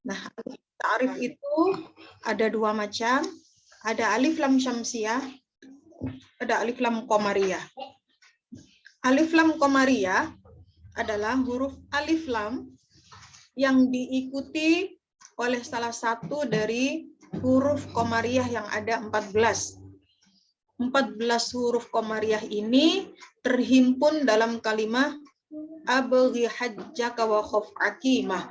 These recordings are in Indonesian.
Nah, ta'rif itu ada dua macam. Ada alif lam syamsiyah, ada alif lam qamariyah. Alif lam qamariyah adalah huruf alif lam yang diikuti oleh salah satu dari huruf qamariyah yang ada 14. 14 huruf qamariyah ini terhimpun dalam kalimat abghi hajjaka wa khaf akimah.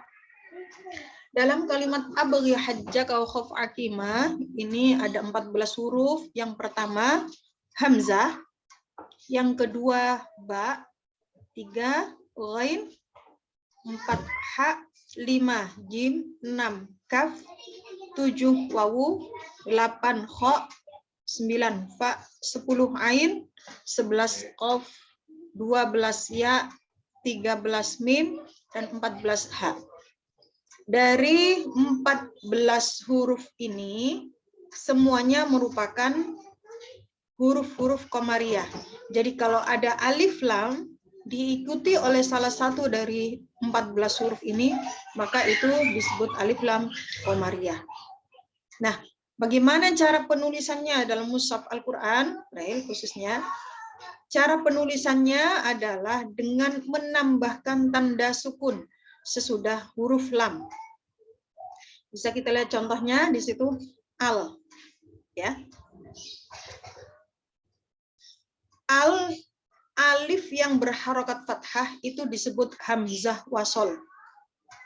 Dalam kalimat abghi hajjaka wa khaf akimah ini ada 14 huruf. Yang pertama hamzah, yang kedua ba, 3 ghain, 4 ha, 5 jim, 6 kaf, 7 wawu, 8 kha, 9 fa, 10 ain, 11 qaf, 12 ya, 13 mim, dan 14 ha. Dari 14 huruf ini semuanya merupakan huruf-huruf qamariyah. Jadi kalau ada alif lam diikuti oleh salah satu dari 14 huruf ini, maka itu disebut alif lam qamariyah. Nah, bagaimana cara penulisannya dalam mushaf Al-Quran, Braille khususnya? Cara penulisannya adalah dengan menambahkan tanda sukun sesudah huruf lam. Bisa kita lihat contohnya di situ al, ya. Al, alif yang berharokat fathah itu disebut hamzah wasol,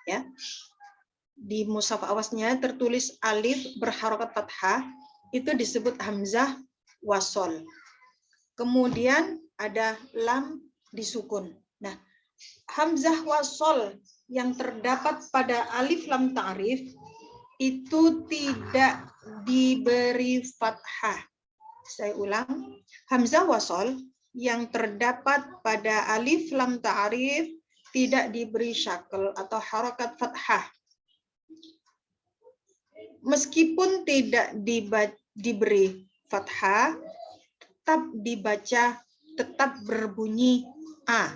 ya. Di mushaf awasnya tertulis alif berharokat fathah itu disebut hamzah wasol. Kemudian ada lam disukun. Nah, hamzah wasol yang terdapat pada alif lam ta'rif itu tidak diberi fathah. Saya ulang, hamzah wasol yang terdapat pada alif lam ta'rif tidak diberi syakl atau harokat fathah. Meskipun tidak diberi fathah, tetap dibaca, tetap berbunyi a.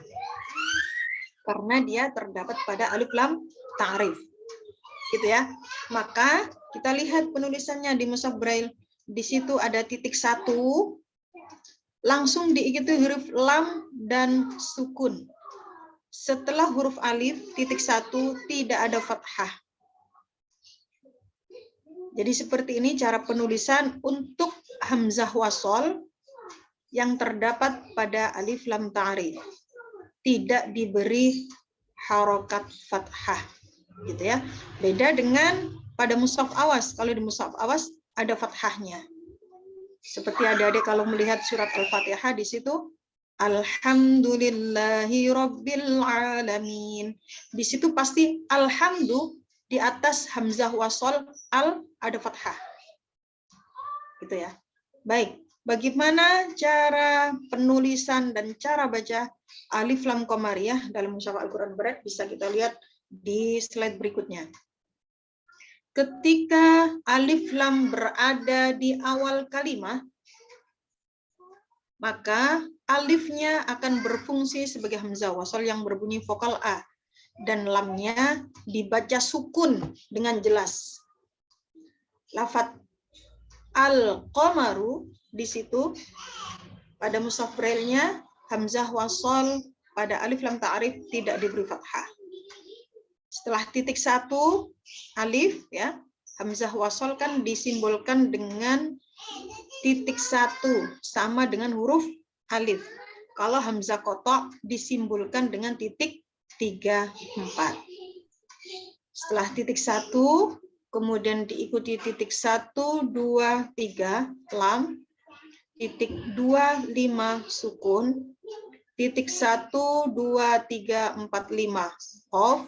Karena dia terdapat pada alif lam ta'rif. Gitu ya. Maka kita lihat penulisannya di mushaf Braille. Di situ ada titik 1, langsung diikuti huruf lam dan sukun. Setelah huruf alif, titik 1 tidak ada fathah. Jadi seperti ini cara penulisan untuk hamzah wasol yang terdapat pada alif lam ta'rif. Tidak diberi harokat fathah, gitu ya. Beda dengan pada mushaf awas. Kalau di mushaf awas ada fathahnya. Seperti adik-adik kalau melihat surat Al-Fatihah di situ alhamdulillahi rabbil alamin. Di situ pasti alhamdu di atas hamzah wasol al ada fathah. Gitu ya. Baik. Bagaimana cara penulisan dan cara baca alif lam qamariyah dalam mushaf Al-Quran Berat bisa kita lihat di slide berikutnya. Ketika alif lam berada di awal kalimat, maka alifnya akan berfungsi sebagai hamzah wasol yang berbunyi vokal a dan lamnya dibaca sukun dengan jelas. Lafaz al-qamaru di situ pada mushaf Braille-nya hamzah wasol pada alif lam ta'rif tidak diberi fathah. Setelah titik 1 alif ya, hamzah wasol kan disimbolkan dengan titik 1 sama dengan huruf alif. Kalau hamzah qata' disimbolkan dengan titik 3, 4. Setelah titik 1 kemudian diikuti titik 1, 2, 3 lam, titik 2, 5 sukun, titik 1, 2, 3, 4, 5 qaf,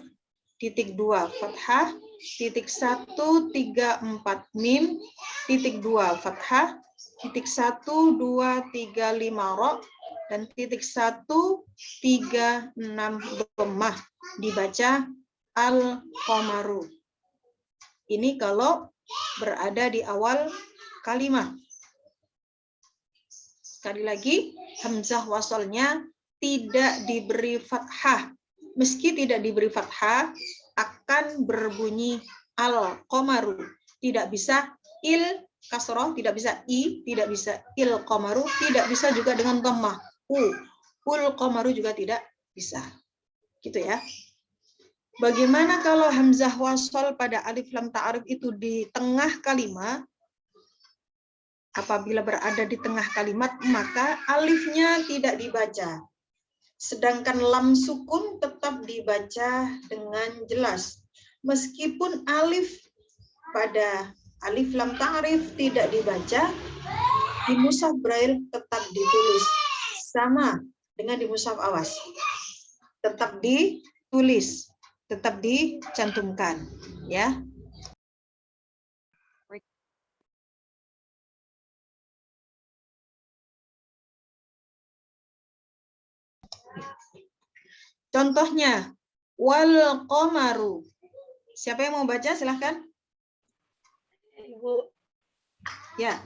titik 2 fathah, titik 1, 3, 4 mim, titik 2 fathah, titik 1, 2, 3, 5 ro, dan titik 1, 3, 6 dhammah. Dibaca al-qamaru. Ini kalau berada di awal kalimat. Sekali lagi, hamzah wasolnya tidak diberi fathah. Meski tidak diberi fathah, akan berbunyi al-qamaru. Tidak bisa il kasroh, tidak bisa i, tidak bisa il qamaru, tidak bisa juga dengan dhammah ul qamaru juga tidak bisa. Gitu ya. Bagaimana kalau hamzah wasol pada alif lam ta'arif itu di tengah kalimat? Apabila berada di tengah kalimat, maka alifnya tidak dibaca. Sedangkan lam sukun tetap dibaca dengan jelas. Meskipun alif pada alif lam ta'rif tidak dibaca, di mushaf Braille tetap ditulis. Sama dengan di mushaf awas. Tetap ditulis, tetap dicantumkan. Ya. Contohnya, wal qamaru. Siapa yang mau baca? Silahkan. Ibu. Ya.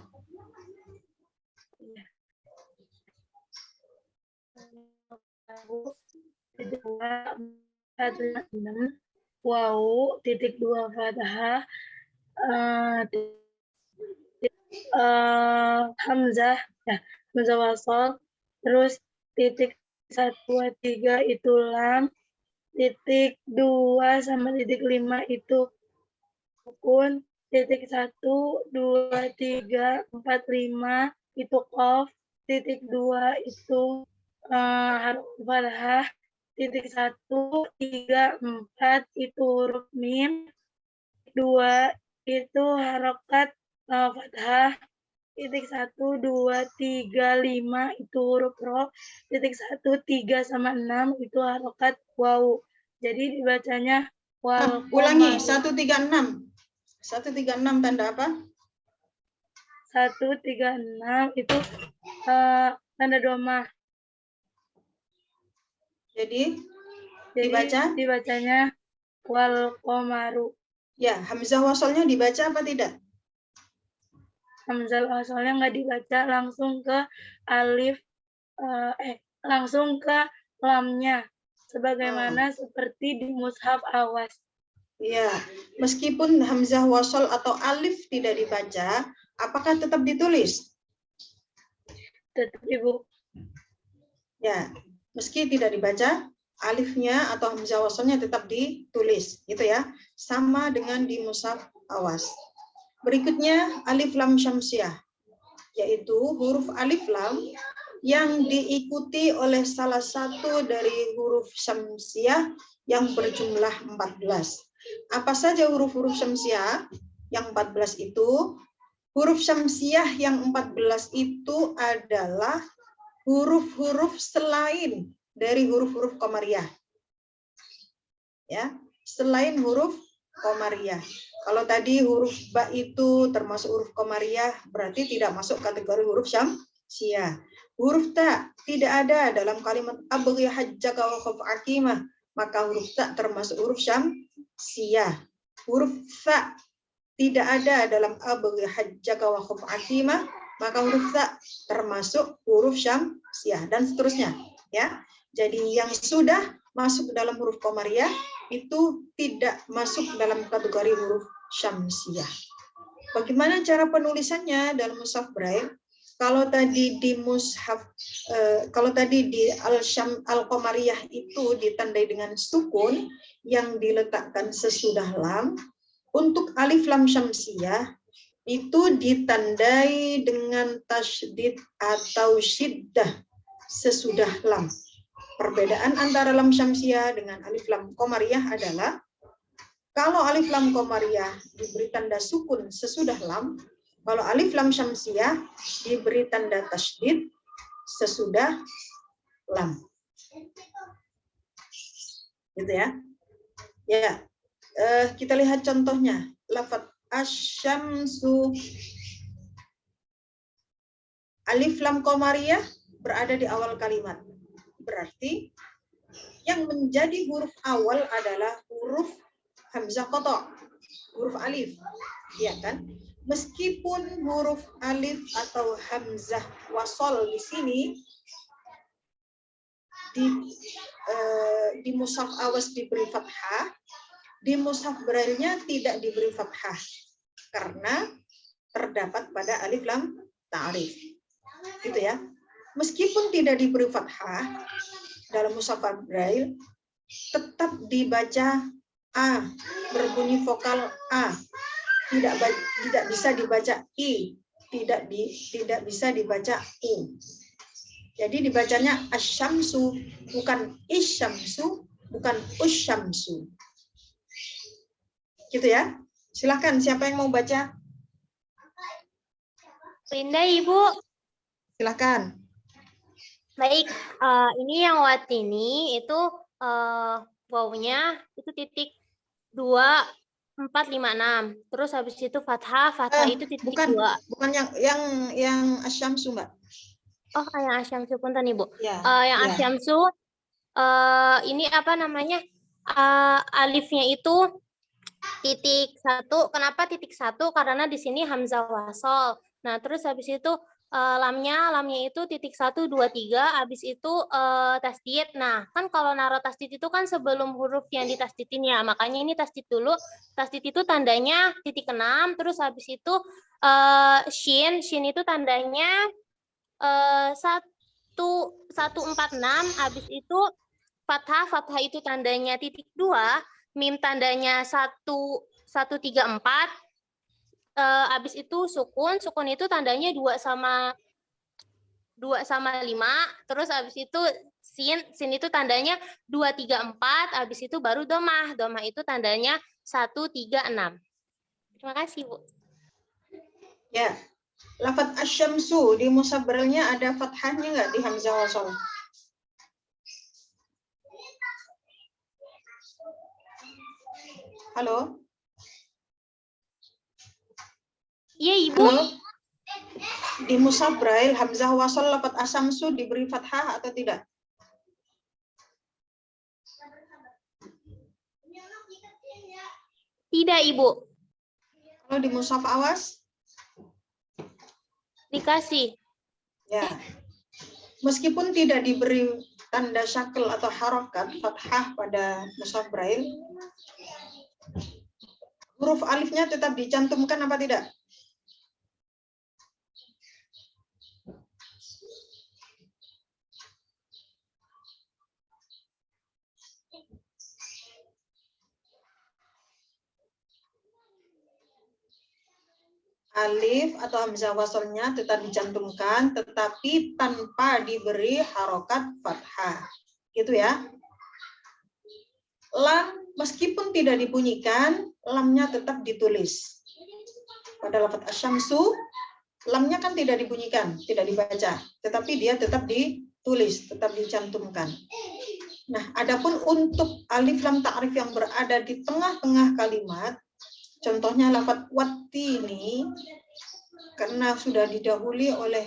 Wow, titik 2 fathah, hamzah, ya, hamzah wasol, terus titik 1, 2, 3 itu lam, titik 2 sama titik 5 itu sukun, titik 1, 2, 3, 4, 5 itu qaf, titik 2 itu haruf fathah, titik 1, 3, 4 itu huruf mim, 2 itu harokat fathah, titik 1, 2, 3, 5 itu huruf ro, titik 1, 3 sama 6 itu harokat waw. Jadi dibacanya wal Ulangi, qamaru. 136. 136 tanda apa? 136 itu tanda domah. Jadi Jadi dibacanya wal qamaru. Ya, hamzah wasolnya dibaca apa tidak? Hamzah wasolnya nggak dibaca, langsung ke alif, langsung ke lamnya, sebagaimana seperti di mushaf awas. Ya, meskipun hamzah wasol atau alif tidak dibaca, apakah tetap ditulis? Tetap, Ibu. Ya, meski tidak dibaca, alifnya atau hamzah wasolnya tetap ditulis, gitu ya. Sama dengan di mushaf awas. Berikutnya alif lam syamsiah, yaitu huruf alif lam yang diikuti oleh salah satu dari huruf syamsiah yang berjumlah 14. Apa saja huruf-huruf syamsiah yang 14 itu? Huruf syamsiah yang 14 itu adalah huruf-huruf selain dari huruf-huruf qamariyah. Ya, selain huruf qamariyah. Kalau tadi huruf ba itu termasuk huruf qamariyah, berarti tidak masuk kategori huruf syamsiah. Huruf ta tidak ada dalam kalimat abghi hajjaka wa khaf akimah, maka huruf ta termasuk huruf syamsiah. Huruf fa tidak ada dalam abghi hajjaka wa khaf akimah, maka huruf ta termasuk huruf syamsiah, dan seterusnya, ya. Jadi yang sudah masuk dalam huruf qamariyah itu tidak masuk dalam kategori huruf syamsiah. Bagaimana cara penulisannya dalam mushaf Braille? Kalau tadi di mushaf, kalau tadi di al-qamariyah itu ditandai dengan sukun yang diletakkan sesudah lam, untuk alif lam syamsiah itu ditandai dengan tasydid atau syiddah sesudah lam. Perbedaan antara lam syamsiah dengan alif lam qamariyah adalah kalau alif lam qamariyah diberi tanda sukun sesudah lam, kalau alif lam syamsiah diberi tanda tasydid sesudah lam. Gitu ya. Ya. Kita lihat contohnya. Lafaz asyamsu. Alif lam qamariyah berada di awal kalimat. Berarti yang menjadi huruf awal adalah huruf hamzah qata', huruf alif, ya kan? Meskipun huruf alif atau hamzah wasol di sini di mushaf awas diberi fathah, di mushaf braille-nya tidak diberi fathah karena terdapat pada alif lam ta'rif. Gitu ya. Meskipun tidak diberi fathah dalam mushaf braille, tetap dibaca A, berbunyi vokal A. Tidak bisa dibaca I, tidak bisa dibaca U. Jadi dibacanya asyamsu, bukan isyamsu, bukan usyamsu. Gitu ya. Silakan siapa yang mau baca? Linda, Ibu. Silakan. Baik, ini yang watini itu wawunya itu titik 2, 4, 5, 6. Terus habis itu fathah itu titik 2. Bukan yang asyamsu, Mbak. Oh, yang asyamsu punten Ibu. Ya, Yang ya. asyamsu ini apa namanya? Alifnya itu titik 1. Kenapa titik 1? Karena di sini hamzah wasol. Nah, terus habis itu lamnya itu titik 1, 2, 3. Habis itu tasdid. Nah, kan kalau naruh tasdid itu kan sebelum huruf yang ditasdidin ya. Makanya ini tasdid dulu. Tasdid itu tandanya titik 6. Terus habis itu shin. Shin itu tandanya 146. Habis itu fathah itu tandanya titik 2. Mim tandanya 134. Habis itu sukun itu tandanya 2 sama 5. Terus habis itu sin itu tandanya 2, 3, 4. Habis itu baru domah itu tandanya 1, 3, 6. Terima kasih, Bu. Ya. Lafaz asyamsu di mushaf braille-nya ada fathahnya nggak di hamzah wasol? Halo? Iya, Ibu. Halo? Di mushaf braille hamzah wasol lafaz asyamsu diberi fathah atau tidak? Tidak, Ibu. Kalau di mushaf awas? Dikasih. Ya. Meskipun tidak diberi tanda syakl atau harokat fathah pada mushaf braille, huruf alifnya tetap dicantumkan apa tidak? Alif atau hamzah wasolnya tetap dicantumkan, tetapi tanpa diberi harokat fathah. Gitu ya. Lam, meskipun tidak dibunyikan, lamnya tetap ditulis. Pada lafaz asyamsu, lamnya kan tidak dibunyikan, tidak dibaca, tetapi dia tetap ditulis, tetap dicantumkan. Nah, adapun untuk alif lam ta'rif yang berada di tengah-tengah kalimat, contohnya lafaz wattini, karena sudah didahului oleh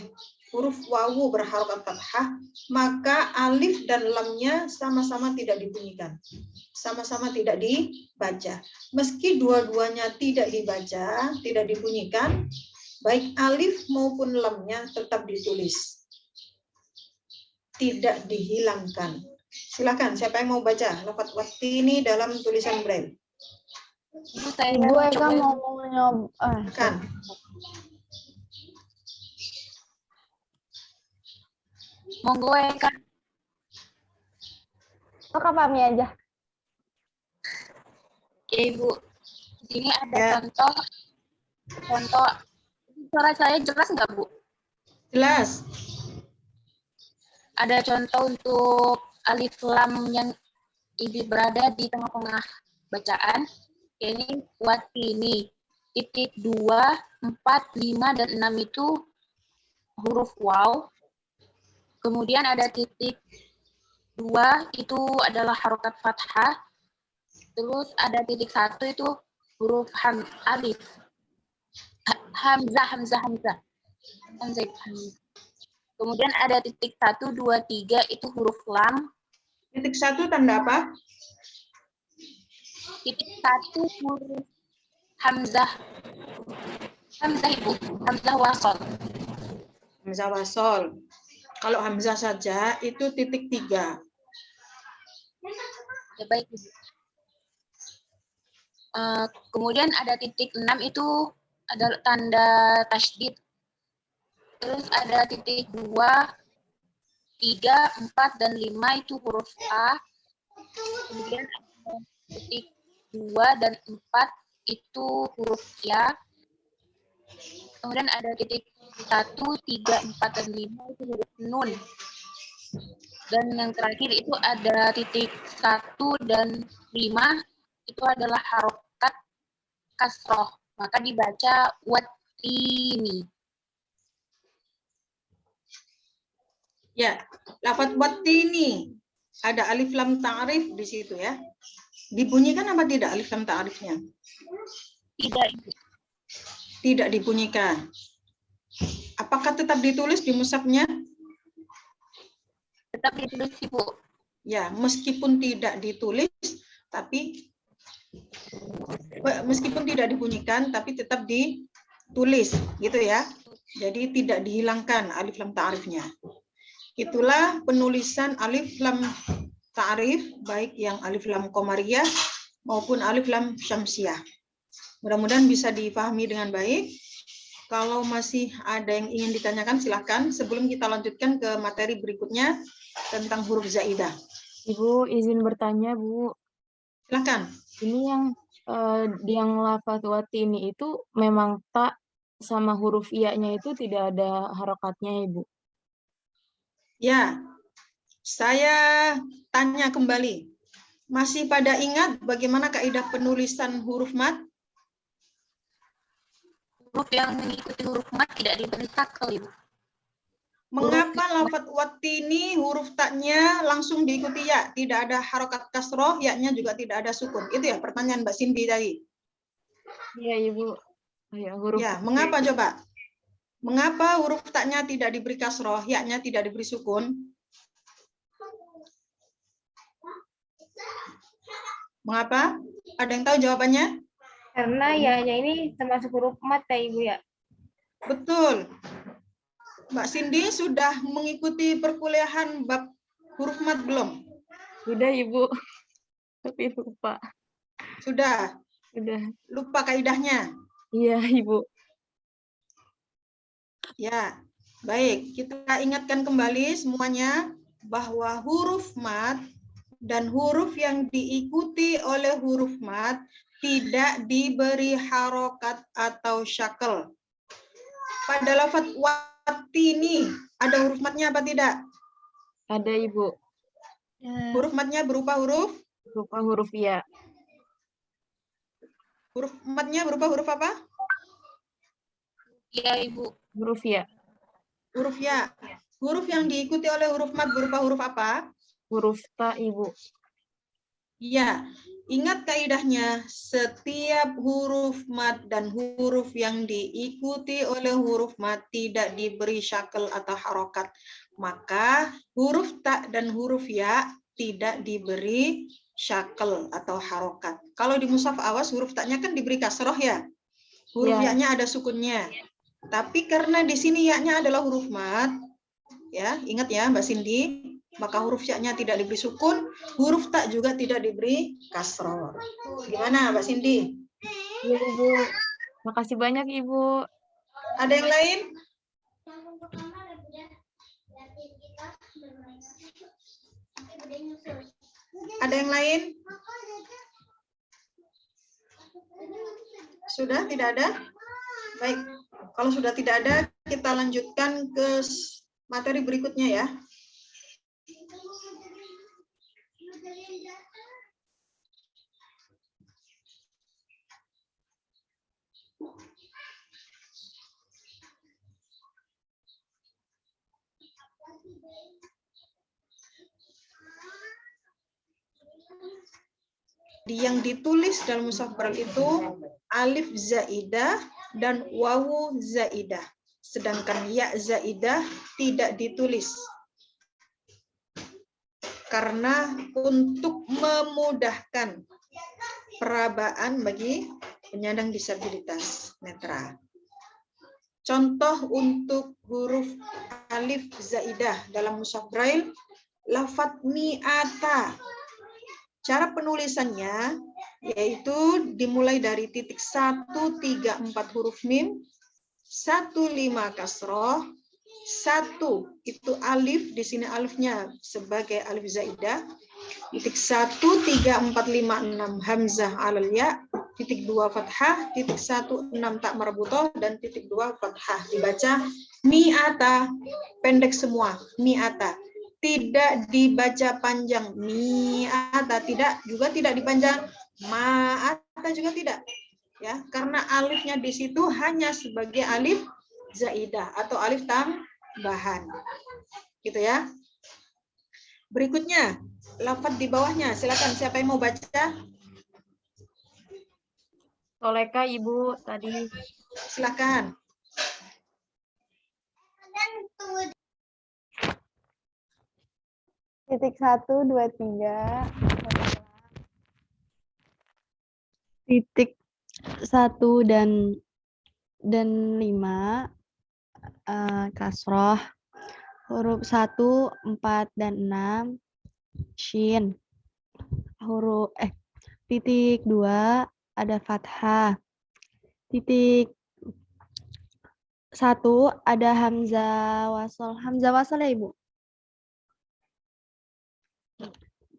huruf wawu berharokat fathah, maka alif dan lamnya sama-sama tidak dibunyikan. Sama-sama tidak dibaca. Meski dua-duanya tidak dibaca, tidak dibunyikan, baik alif maupun lamnya tetap ditulis. Tidak dihilangkan. Silakan, siapa yang mau baca lafaz wattini dalam tulisan braille? Ibu Eka mau nyoba. Kan. Monggo Eka. Oh, Kak Fahmi aja. Ya, Ibu. Ini ada Ya. contoh. Suara saya jelas nggak, Bu? Jelas. Ada contoh untuk alif lam yang ini berada di tengah-tengah bacaan. Ini watini. Titik 2, 4, 5, dan 6 itu huruf waw. Kemudian ada titik 2 itu adalah harokat fathah. Terus ada titik 1 itu huruf alif. Hamzah. Kemudian ada titik 1, 2, 3 itu huruf lam. Titik 1 tanda apa? Titik 1 huruf hamzah. Hamzah, Ibu. Hamzah wasol. Hamzah wasol. Kalau hamzah saja itu titik 3. Ya, baik, Ibu. Kemudian ada titik 6 itu ada tanda tasydid. Terus ada titik 2, 3, 4, dan 5 itu huruf A. Kemudian ada titik 2 dan 4 itu huruf Ya. Kemudian ada titik 1, 3, 4, dan 5 itu huruf Nun. Dan yang terakhir itu ada titik 1 dan 5 itu adalah harokat kasroh. Maka dibaca watini. Ya, lafadz watini ada alif lam ta'rif di situ ya. Dibunyikan apa tidak alif lam ta'rifnya? Tidak, Tidak dibunyikan. Apakah tetap ditulis di mushafnya? tetap ditulis Ibu. Ya, meskipun tidak ditulis, tapi meskipun tidak dibunyikan, tapi tetap ditulis, gitu ya. Jadi tidak dihilangkan alif lam ta'rifnya. Itulah penulisan alif lam ta'rif, baik yang alif lam qamariyah maupun alif lam syamsiyah. Mudah-mudahan bisa dipahami dengan baik. Kalau masih ada yang ingin ditanyakan, silahkan sebelum kita lanjutkan ke materi berikutnya tentang huruf zaidah. Ibu izin bertanya, Bu. Silahkan. Ini yang lafaz watini itu memang tak sama huruf iya-nya itu tidak ada harokatnya, Ibu. Ya, saya tanya kembali. Masih pada ingat bagaimana kaidah penulisan huruf mad? Huruf yang mengikuti huruf mat tidak diberi takel, Ibu. Mengapa lafaz watini huruf taknya langsung diikuti ya? Tidak ada harokat kasroh, ya-nya juga tidak ada sukun. Itu ya pertanyaan Mbak Cindy tadi. Iya, Ibu. Ya, huruf Ya, mengapa coba? Mengapa huruf taknya tidak diberi kasroh, ya-nya tidak diberi sukun? Mengapa? Ada yang tahu jawabannya? Karena ya ini termasuk huruf mat ya Ibu ya. Betul. Mbak Cindy sudah mengikuti perkuliahan bab huruf mat belum? Sudah, Ibu. Tapi lupa. Sudah. Sudah. Lupa kaidahnya. Iya, Ibu. Ya, baik. Kita ingatkan kembali semuanya bahwa huruf mat dan huruf yang diikuti oleh huruf mat tidak diberi harokat atau syakel. Pada lafaz watini ada huruf matnya apa tidak? Ada, Ibu. Huruf matnya berupa huruf? Berupa huruf iya. Huruf matnya berupa huruf apa? Iya, Ibu. Huruf iya. Huruf ya. Huruf yang diikuti oleh huruf mat berupa huruf apa? Huruf ta, Ibu. Ya, ingat kaidahnya, setiap huruf mat dan huruf yang diikuti oleh huruf mat tidak diberi syakel atau harokat. Maka huruf ta dan huruf ya tidak diberi syakel atau harokat. Kalau di mushaf awas huruf taknya kan diberi kasroh ya. Huruf Ya. ya-nya ada sukunnya. Tapi karena di sini ya-nya adalah huruf mat, ya ingat ya Mbak Cindy, maka huruf ya-nya tidak diberi sukun, huruf tak juga tidak diberi kasroh. Gimana Mbak Cindy? Iya, Ibu. Makasih banyak, Ibu. Ada yang lain? Ada yang lain? Sudah tidak ada? Baik, kalau sudah tidak ada, kita lanjutkan ke materi berikutnya ya. Yang ditulis dalam mushaf Braille itu alif zaidah dan wawu zaidah. Sedangkan ya zaidah tidak ditulis. Karena untuk memudahkan perabaan bagi penyandang disabilitas netra. Contoh untuk huruf alif zaidah dalam mushaf Braille, lafadz mi'ata. Cara penulisannya yaitu dimulai dari titik 1, 3, 4 huruf mim, 1, 5 kasroh, 1 itu alif, di sini alifnya sebagai alif zaidah, titik 1, 3, 4, 5, 6 hamzah alal ya, titik 2 fathah, titik 1, 6 tak marbutoh, dan titik 2 fathah. Dibaca mi'ata, pendek semua, mi'ata. Tidak dibaca panjang, mi'ata, tidak, juga tidak dipanjang, ma'ata juga tidak. Ya, karena alifnya di situ hanya sebagai alif zaidah atau alif tambahan. Gitu ya. Berikutnya, lafaz di bawahnya. Silakan siapa yang mau baca? Soleka Ibu tadi. Silakan. Titik 1, 2, 3. Titik 1 dan 5 kasroh. Huruf 1, 4, dan 6 shin. Titik 2 ada fathah. Titik 1 ada hamzah wasol. Hamzah wasol ya, Ibu?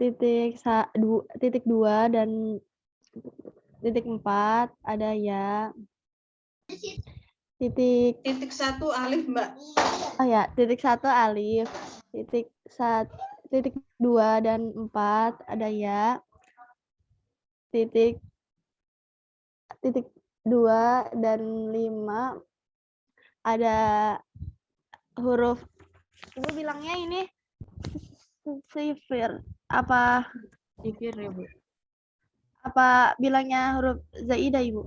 Titik 2 dan titik 4 ada ya. Titik 1 alif, Mbak. Oh ya, titik 1 alif. Titik 2 dan 4 ada ya. Titik 2 dan 5 ada huruf. Ibu bilangnya ini sifir. Apa Sifir ya, Bu. apa bilangnya huruf zaidah, Ibu?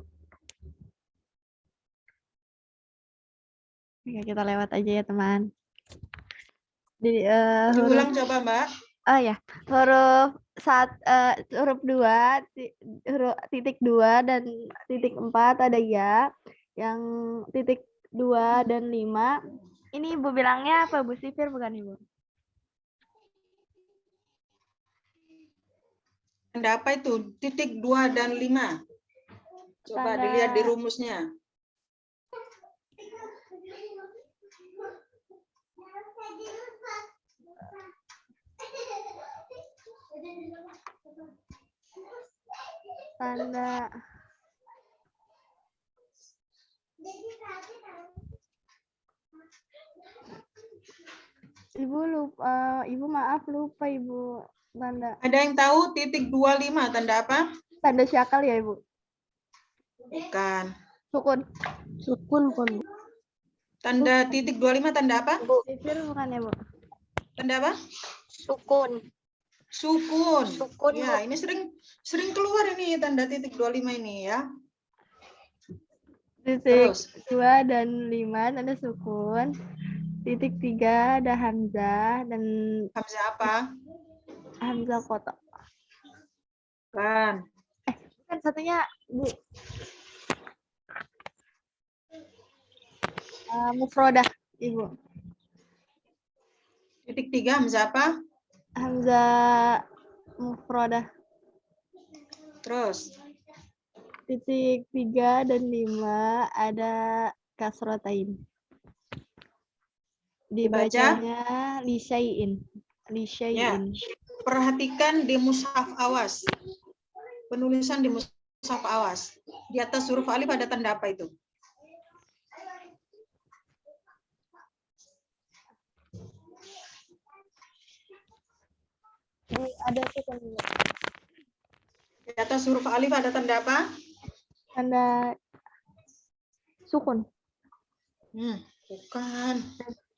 Oke, kita lewat aja ya, teman. Jadi Diulang coba, Mbak. oh ya, huruf 2, titik 2 dan titik 4 ada ya. Yang titik 2 dan 5 ini Ibu bilangnya apa, Bu? Sifir bukan, Ibu? Tanda apa itu? Titik 2 dan 5. Coba Tanda- dilihat di rumusnya. Tanda Ibu lupa, Ibu maaf lupa, Ibu. Tanda Ada yang tahu titik 25 tanda apa? tanda syakal ya, Ibu? Bukan. Sukun. Sukun pun. Tanda titik 25 tanda apa? Sifir bukan ya, Bu? Tanda apa? Sukun. Sukun. Sukun, Ya, Bu. ini sering keluar ini tanda titik 25 ini ya. Titik Terus 2 dan 5 tanda sukun. Titik 3 ada hamzah dan hamzah apa? hamzah kotak. Kan. Kan satunya, Bu. Mufrodah, Ibu. Titik 3 hamzah apa? Hamzah mufrodah. Terus Titik 3 dan 5 ada kasrotain. Dibacanya lisyai'in. Lisyai'in. perhatikan di mushaf awas. Penulisan di mushaf awas. Di atas huruf alif ada tanda apa itu? Ada tuh tanda. Di atas huruf alif ada tanda apa? Tanda sukun. Bukan.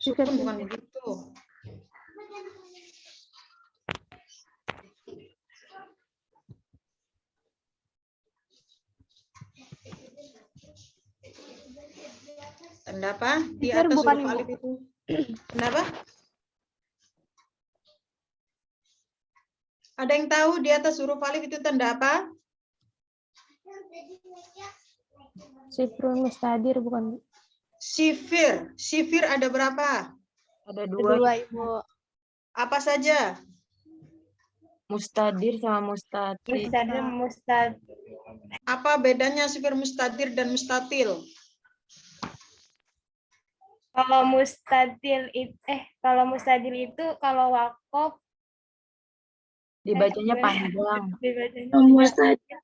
Sukun bukan begitu. Tanda apa? Di Sifir atas bukan, huruf Ibu. alif itu. Tanda apa? Ada yang tahu di atas huruf alif itu tanda apa? Sifrun mustadir bukan, Bu? Sifir. Sifir ada berapa? Ada Kedua, Ibu. Apa saja? Mustadir sama mustatir. Mustadir, mustad. Apa bedanya sifir mustadir dan mustatil? Kalau mustadil itu kalau wakof Dibacanya gimana? panjang. Dibacanya Mustadil.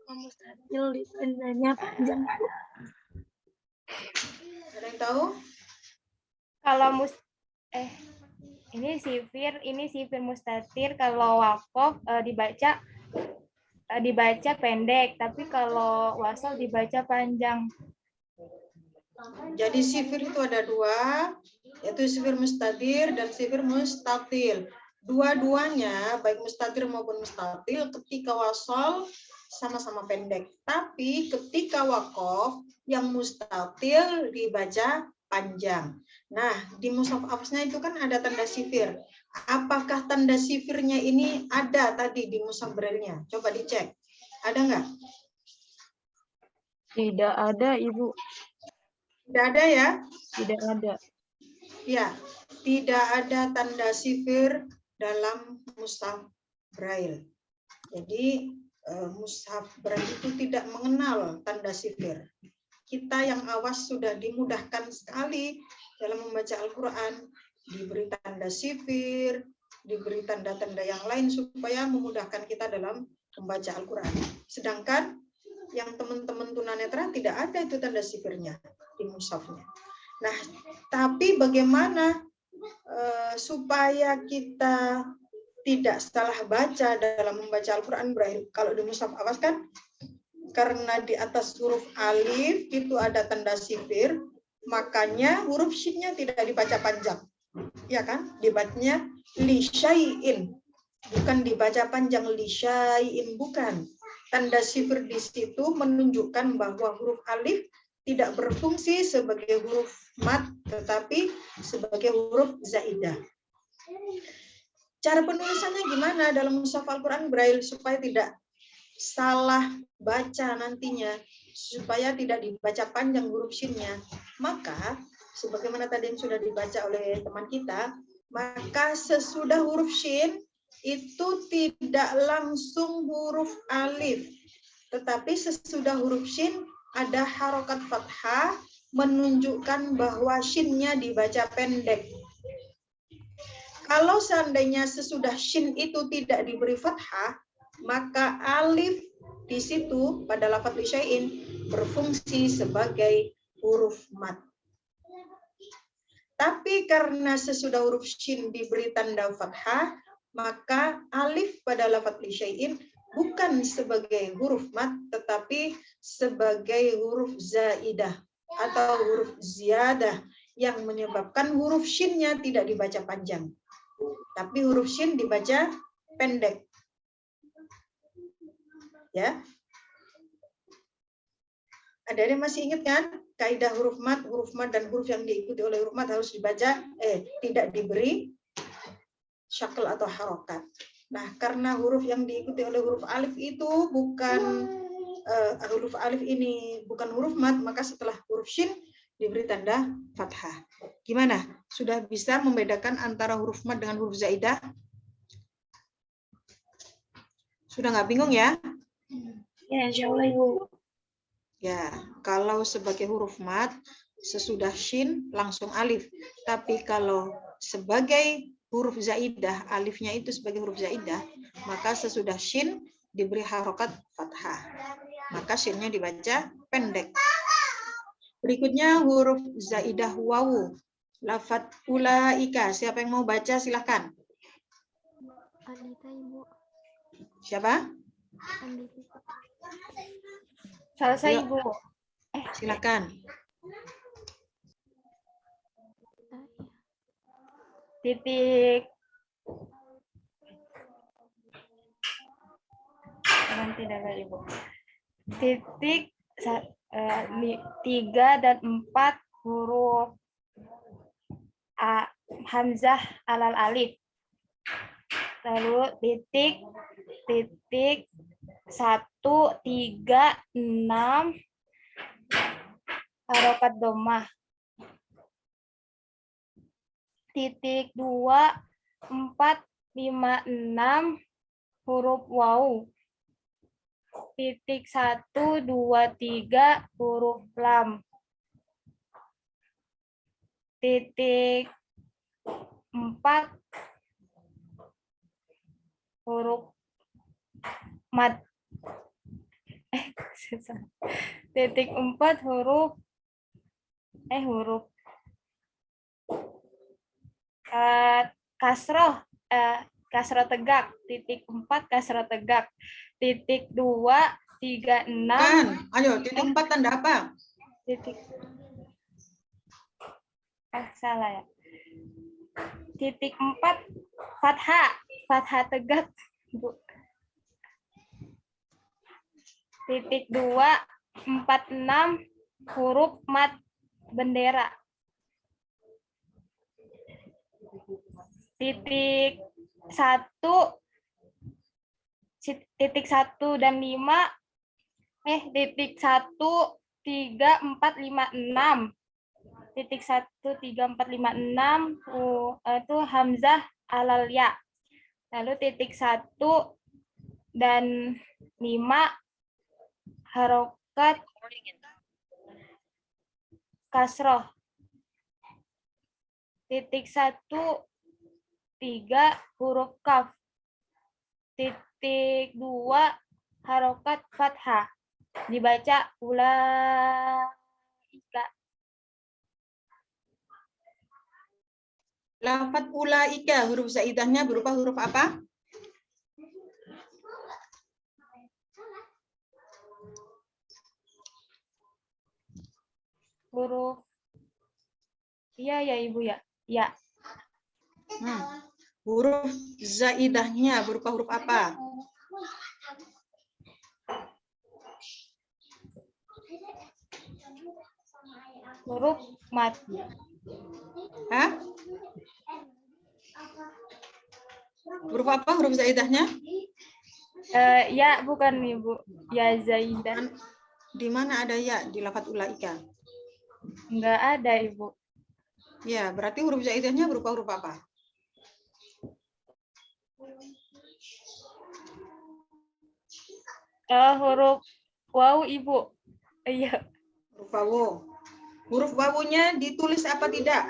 Mustadil dibacanya panjang. Ada yang tahu? kalau ini sifir mustatir, kalau wakof dibaca pendek, tapi kalau wasal dibaca panjang. Jadi sifir itu ada dua, yaitu sifir mustadir dan sifir mustatil. Dua-duanya, baik mustadir maupun mustatil, ketika wasal sama-sama pendek. Tapi ketika wakof, yang mustatil dibaca panjang. Nah, di mushaf Hafsnya itu kan ada tanda sifir. Apakah tanda sifirnya ini ada tadi di mushaf Braille-nya? Coba dicek. Ada nggak? Tidak ada, Ibu. Tidak ada ya? Tidak ada. Ya, tidak ada tanda sifir dalam mushaf Braille. Jadi mushaf Braille itu tidak mengenal tanda sifir. Kita yang awas sudah dimudahkan sekali dalam membaca Al-Quran, diberi tanda sifir, diberi tanda-tanda yang lain supaya memudahkan kita dalam membaca Al-Quran. Sedangkan yang teman-teman tunanetra tidak ada itu tanda sifirnya di mushafnya. Nah, tapi bagaimana supaya kita tidak salah baca dalam membaca Al-Quran Braille? Kalau di mushaf awas kan, karena di atas huruf alif itu ada tanda sifir, makanya huruf shinnya tidak dibaca panjang. Ya kan? Dibacanya li syai'in. Bukan dibaca panjang li syai'in, bukan. Tanda sifir di situ menunjukkan bahwa huruf alif tidak berfungsi sebagai huruf mat, tetapi sebagai huruf zaidah. Cara penulisannya gimana dalam mushaf Al-Quran Braille supaya tidak salah baca nantinya, supaya tidak dibaca panjang huruf shinnya? Maka sebagaimana tadi yang sudah dibaca oleh teman kita, maka sesudah huruf shin itu tidak langsung huruf alif, tetapi sesudah huruf shin ada harokat fathah menunjukkan bahwa shinnya dibaca pendek. Kalau seandainya sesudah shin itu tidak diberi fathah, maka alif di situ pada lafadz li syai'in berfungsi sebagai huruf mat. Tapi karena sesudah huruf shin diberi tanda fathah, maka alif pada lafadz li syai'in bukan sebagai huruf mat, tetapi sebagai huruf zaidah atau huruf ziyadah yang menyebabkan huruf shinnya tidak dibaca panjang, tapi huruf shin dibaca pendek. Ya, ada yang masih ingat kan kaidah huruf mat dan huruf yang diikuti oleh huruf mat harus dibaca tidak diberi syakl atau harokat. Nah, karena huruf yang diikuti oleh huruf alif itu bukan huruf alif ini bukan huruf mat, maka setelah huruf shin diberi tanda fathah. Gimana? Sudah bisa membedakan antara huruf mat dengan huruf zaidah? Sudah nggak bingung ya? Ya, insya Allah, Ibu. Ya, kalau sebagai huruf mat sesudah shin langsung alif. Tapi kalau sebagai huruf zaidah, alifnya itu sebagai huruf zaidah, maka sesudah shin diberi harokat fathah. Maka shinnya dibaca pendek. Berikutnya huruf zaidah wawu. Lafadz ulaika. Siapa yang mau baca silahkan. Andita, Ibu. Siapa? Andita. Selesai, Yuk. Ibu. Silahkan. Titik. Nanti dah, Ibu. Titik 3 dan 4 huruf hamzah alal alif. Lalu titik 1, 3, 6 harokat dhammah. Titik 2, 4, 56 huruf waw. Titik 1, 2, 3 huruf lam. Titik 4 huruf mat. Titik 4 huruf kasroh, kasroh tegak. Titik 4 kasroh tegak. Titik 2, 3, 6. Kan, ayo titik 4 tanda apa? Titik salah ya. Titik 4 fathah tegak, Bu. Titik 2, 4, 6 huruf mat bendera. Titik 1 dan 5 titik 1, 3, 4, 5, 6. Titik 1, 3, 4, 5, 6 itu hamzah alal ya. Lalu titik 1 dan 5 harokat kasroh. Titik 1, 3 huruf kaf. Titik 2 harokat fathah. Dibaca ulaika. Lafaz ulaika huruf zaidahnya berupa huruf apa? Huruf iya ya Ibu ya. Ya. Huruf zaidahnya berupa huruf apa? Huruf mat. Hah? Huruf apa huruf zaidahnya? Ya bukan Ibu. Ya zaidah. Di mana ada ya di lafaz ulaika? Enggak ada Ibu. Ya, berarti huruf zaidahnya berupa huruf apa? Huruf waw Ibu. Iya. Huruf wawu. Huruf wawunya ditulis apa tidak?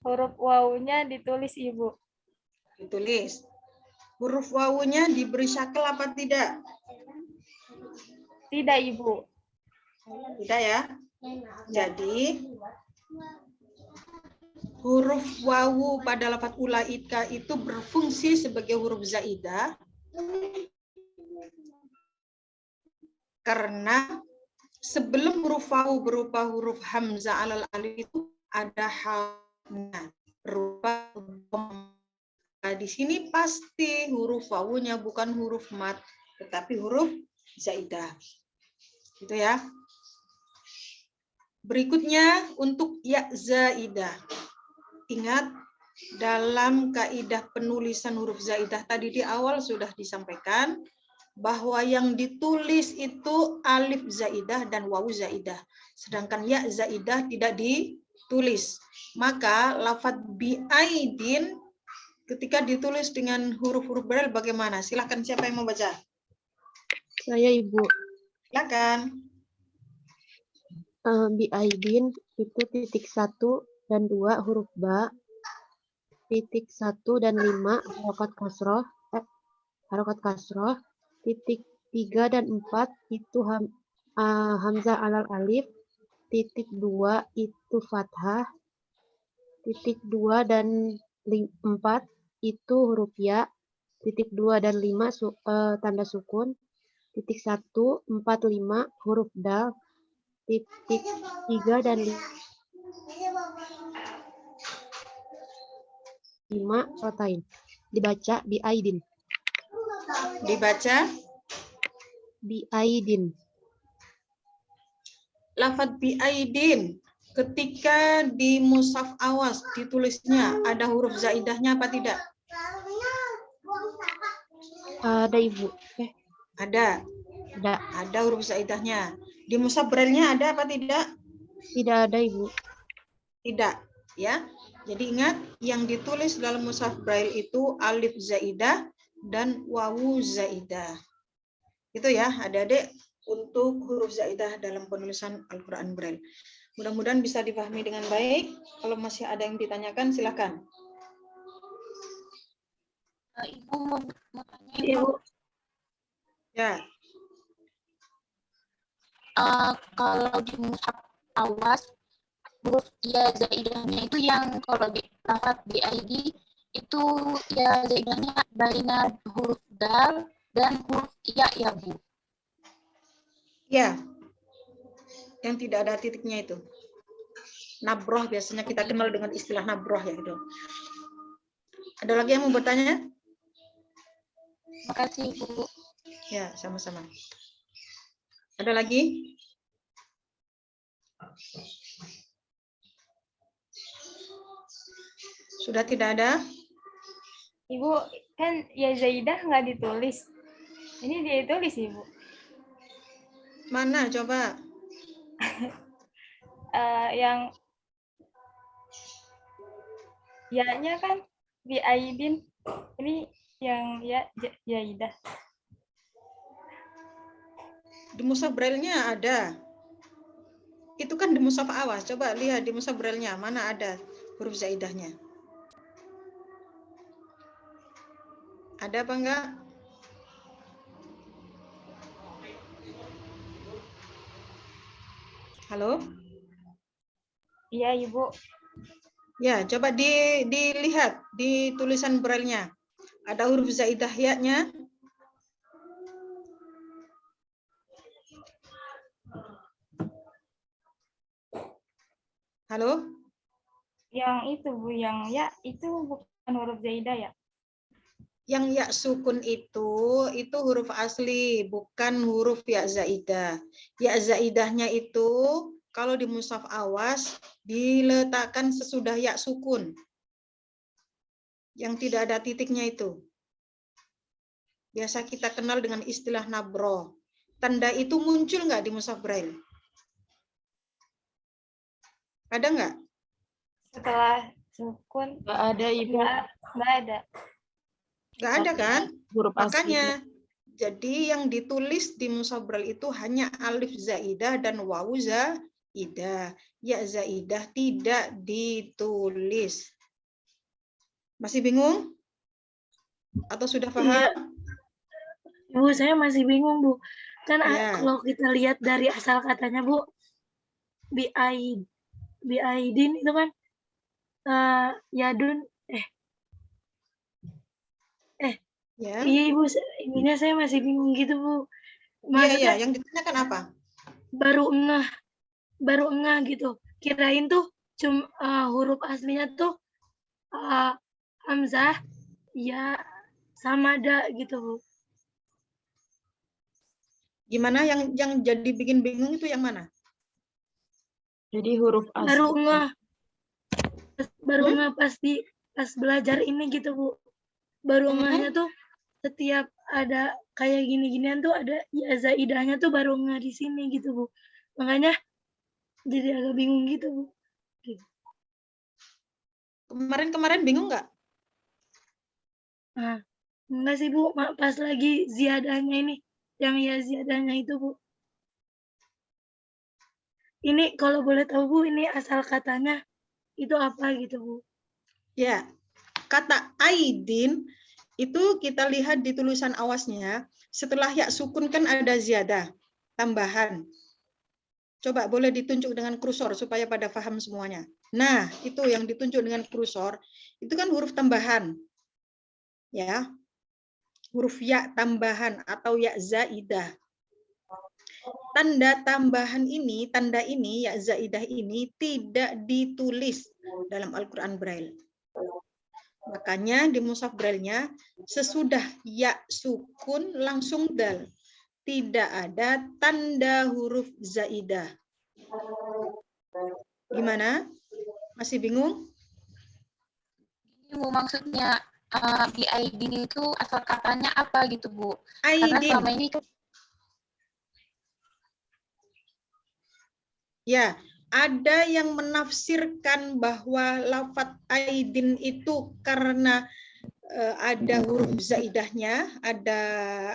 Huruf wawunya ditulis Ibu. Ditulis. Huruf wawunya diberi syakel apa tidak? Tidak Ibu. Tidak ya. Jadi huruf wawu pada lafaz ulaika itu berfungsi sebagai huruf zaidah karena sebelum huruf wawu berupa huruf hamzah alal alif itu ada halnya berupa dhamma. Nah, di sini pasti huruf wawunya bukan huruf mat tetapi huruf zaidah. Gitu ya. Berikutnya untuk ya zaidah. Ingat dalam kaidah penulisan huruf zaidah tadi di awal sudah disampaikan bahwa yang ditulis itu alif zaidah dan wawu zaidah. Sedangkan ya zaidah tidak ditulis. Maka lafaz biaidin ketika ditulis dengan huruf-huruf braille bagaimana? Silakan siapa yang membaca? Saya Ibu. Silakan. Biaidin itu titik 1 dan 2 huruf ba. Titik 1 dan 5 harokat kasroh. Titik 3 dan 4 itu hamzah alal alif. Titik 2 itu fathah. Titik 2 dan 4 itu huruf ya. Titik 2 dan 5 tanda sukun. Titik 1, 4, 5 huruf dal. Titik 3 dan 5 sotain. Dibaca biaidin. Dibaca Biaidin. lafaz biaidin ketika di mushaf awas ditulisnya ada huruf zaidahnya apa tidak? Ada Ibu. Ada. Ada. Ada huruf zaidahnya. Di mushaf braille-nya ada apa tidak? Tidak ada Ibu. Tidak, ya. Jadi ingat, yang ditulis dalam mushaf Braille itu alif zaidah dan wawu zaidah. Itu ya, adik-adik, untuk huruf zaidah dalam penulisan Al-Quran Braille. Mudah-mudahan bisa dipahami dengan baik. Kalau masih ada yang ditanyakan, silakan. Ibu mau tanya, Ibu. Ibu, Ya, Kalau di mushaf awas, huruf ya zaidahnya itu yang kalau di lafaz BID itu ya zaidahnya baina huruf dal dan huruf ya Bu. ya. Yang tidak ada titiknya itu. Nabroh, biasanya kita kenal dengan istilah nabroh ya gitu. Ada lagi yang mau bertanya? Makasih Bu. Ya, sama-sama. Ada lagi? Sudah tidak ada? Ibu, kan ya Zaidah nggak ditulis. Ini dia tulis, Ibu. Mana coba? Yang ya-nya kan Aidin. Ini yang ya Zaidah. Di mushaf Braille-nya ada. Itu kan di mushaf awas. Coba lihat di mushaf Braille-nya mana ada huruf zaidahnya. Ada apa enggak? Halo? Iya, Ibu. Ya, coba dilihat di tulisan Braille-nya. Ada huruf zaidah ya-nya? Halo? Yang itu, Bu, yang ya itu bukan huruf Zaidah ya? Yang ya sukun itu huruf asli, bukan huruf ya zaidah. Ya zaidahnya itu kalau di mushaf awas diletakkan sesudah ya sukun. Yang tidak ada titiknya itu. Biasa kita kenal dengan istilah nabro. Tanda itu muncul nggak di mushaf Braille? Ada nggak? Setelah sukun Nggak ada, Ibu. nggak ada. Nggak ada kan? Huruf Makanya, jadi yang ditulis di mushaf Braille itu hanya alif zaidah dan wawu zaidah. Ya zaidah tidak ditulis. Masih bingung? Atau sudah paham? Bu, saya masih bingung, Bu. Kan Ya. kalau kita lihat dari asal katanya, Bu, Aidin itu kan Yadun, Ya. iya Ibu, ininya saya masih bingung gitu, Bu. Iya, Maksudnya yang ditanyakan apa? baru ngeh gitu. Kirain tuh cuma huruf aslinya tuh hamzah, ya, sama da gitu, Bu. Gimana yang jadi bikin bingung itu yang mana? Jadi huruf asli. Baru ngeh pas belajar ini gitu, Bu. Baru ngehnya tuh setiap ada kayak gini-ginian tuh ada ya zaidahnya tuh baru ngeh di sini gitu, Bu. Makanya jadi agak bingung gitu, Bu. Kemarin bingung nggak? Nah, enggak sih, Bu. Pas lagi ziyadahnya ini, yang ya ziyadahnya itu, Bu. Ini kalau boleh tahu, Bu, ini asal katanya itu apa gitu, Bu? Ya, kata aidin itu kita lihat di tulisan awasnya, setelah ya sukun kan ada ziyadah, tambahan. Coba boleh ditunjuk dengan kursor supaya pada paham semuanya. Nah, itu yang ditunjuk dengan kursor, itu kan huruf tambahan. Ya. Huruf ya tambahan atau ya zaidah. Tanda tambahan ini, tanda ini, ya zaidah ini tidak ditulis dalam Al-Quran Braille. Makanya di mushaf Braille-nya sesudah ya sukun langsung dal. Tidak ada tanda huruf zaidah. Gimana? Masih bingung? Ibu, maksudnya BID itu asal katanya apa gitu, Bu? Karena Aidin. selama ini kan Ya, ada yang menafsirkan bahwa lafadz aidin itu karena ada huruf zaidahnya, ada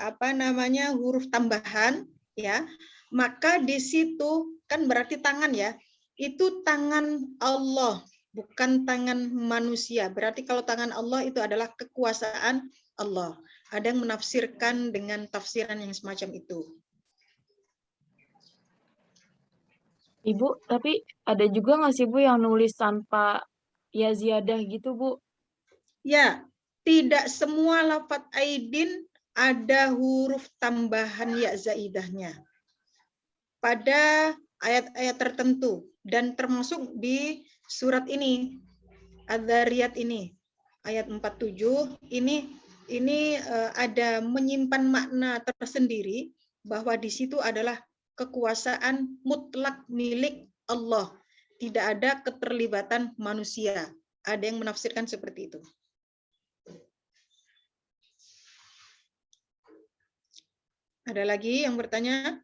apa namanya huruf tambahan, ya. Maka di situ kan berarti tangan ya. Itu tangan Allah, bukan tangan manusia. Berarti kalau tangan Allah itu adalah kekuasaan Allah. Ada yang menafsirkan dengan tafsiran yang semacam itu. Ibu, tapi ada juga nggak sih Bu yang nulis tanpa ya ziyadah gitu Bu? Ya, tidak semua lafadz aidin ada huruf tambahan ya zaidahnya. Pada ayat-ayat tertentu dan termasuk di surat ini, Adz-Dzariyat ini, ayat 47 ini ada menyimpan makna tersendiri bahwa di situ adalah kekuasaan mutlak milik Allah. Tidak ada keterlibatan manusia. Ada yang menafsirkan seperti itu. Ada lagi yang bertanya?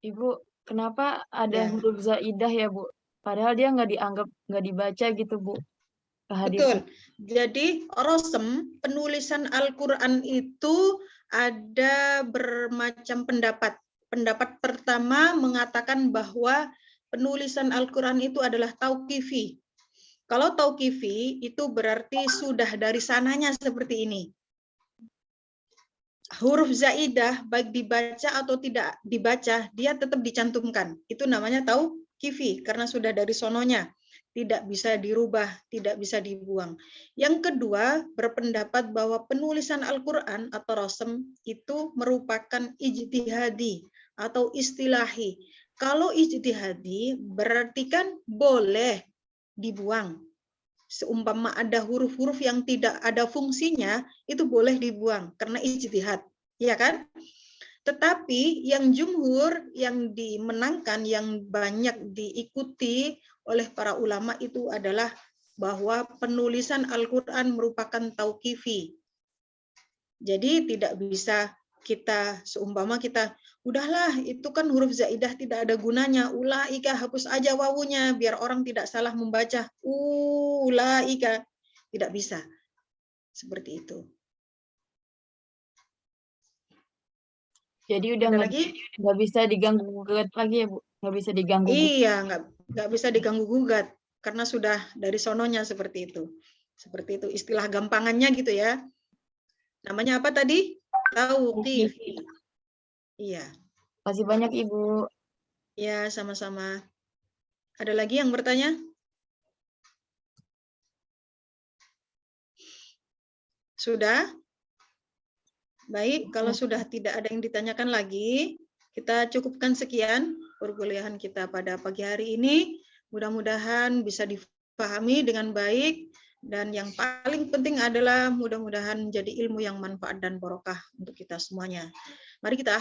Ibu, kenapa ada Ya. huruf zaidah ya Bu? Padahal dia nggak dibaca gitu Bu. Betul. Jadi rosem penulisan Al-Quran itu ada bermacam pendapat. Pendapat pertama mengatakan bahwa penulisan Al-Quran itu adalah tauqifi. Kalau tauqifi itu berarti sudah dari sananya seperti ini. Huruf zaidah baik dibaca atau tidak dibaca, dia tetap dicantumkan. Itu namanya tauqifi karena sudah dari sononya. Tidak bisa dirubah, tidak bisa dibuang. Yang kedua, berpendapat bahwa penulisan Al-Quran atau rosem itu merupakan ijtihadi atau istilahi. Kalau ijtihadi berarti kan boleh dibuang. Seumpama ada huruf-huruf yang tidak ada fungsinya, itu boleh dibuang karena ijtihad, ya kan? Tetapi yang jumhur, yang dimenangkan, yang banyak diikuti oleh para ulama itu adalah bahwa penulisan Al-Quran merupakan tauqifi. Jadi tidak bisa kita, seumpama kita, udahlah itu kan huruf zaidah tidak ada gunanya, ulaika hapus aja wawunya biar orang tidak salah membaca, ulaika. Tidak bisa. Seperti itu. Jadi udah Ada lagi? nggak bisa diganggu gugat lagi ya Bu? Nggak bisa diganggu gugat. Iya, nggak bisa diganggu gugat karena sudah dari sononya seperti itu. Seperti itu istilah gampangannya gitu ya. Namanya apa tadi? Tauqifi. Iya. Masih banyak Ibu. Ya, sama-sama. Ada lagi yang bertanya? Sudah? Baik, kalau sudah tidak ada yang ditanyakan lagi, kita cukupkan sekian perkuliahan kita pada pagi hari ini. Mudah-mudahan bisa dipahami dengan baik, dan yang paling penting adalah mudah-mudahan menjadi ilmu yang manfaat dan barokah untuk kita semuanya. Mari kita